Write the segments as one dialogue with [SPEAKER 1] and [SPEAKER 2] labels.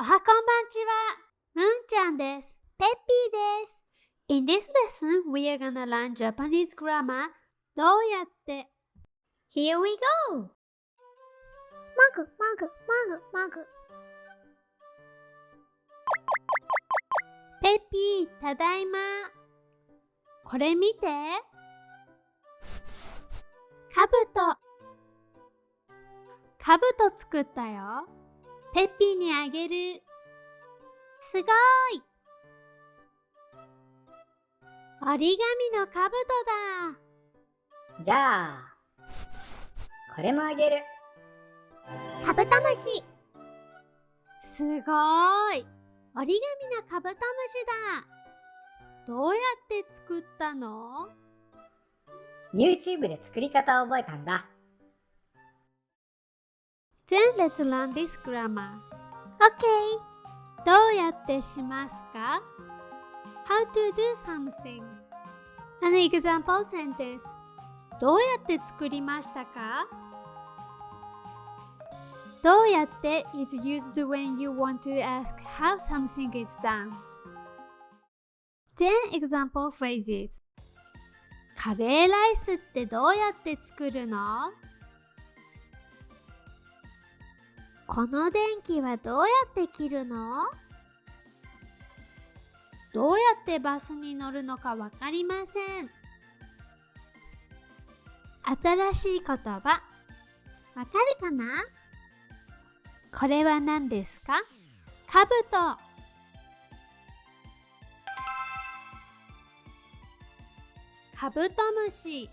[SPEAKER 1] おはこんばんちは。むんちゃんです。
[SPEAKER 2] ペッピーです。
[SPEAKER 1] In this lesson, we are gonna learn Japanese grammar. どうやって
[SPEAKER 2] Here we go! もぐもぐもぐもぐ。
[SPEAKER 1] ペッピー、ただいま。これ見て。かぶと。かぶと作ったよ。ペッピーにあげる。
[SPEAKER 2] すごい。
[SPEAKER 1] 折り紙のかぶと
[SPEAKER 3] だ。じゃあ、これもあげる。
[SPEAKER 2] カブトムシ。
[SPEAKER 1] すごい。折り紙のカブトムシだ。どうやって作ったの？
[SPEAKER 3] YouTube で作り方を覚えたんだ。
[SPEAKER 1] Then let's learn this grammar.
[SPEAKER 2] OK!
[SPEAKER 1] どうやってしますか？ How to do something. An example sentence. どうやって作りましたか？どうやって is used when you want to ask how something is done. Then example phrases. カレーライスってどうやって作るの？この電気はどうやって切るの？どうやってバスに乗るのかわかりません。新しい言葉、わかるかな？これは何ですか？かぶと。カブトムシ。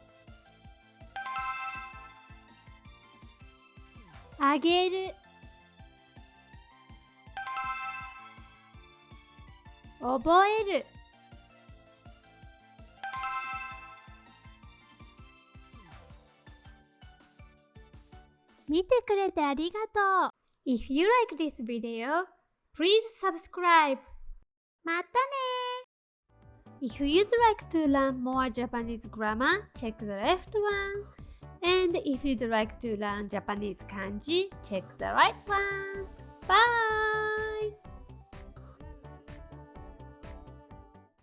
[SPEAKER 1] あげる。覚える。見てくれてありがとう。If you like this video, please subscribe.
[SPEAKER 2] またね
[SPEAKER 1] ー。If you'd like to learn more Japanese grammar, check the left one. And if you'd like to learn Japanese kanji, check the right one. Bye!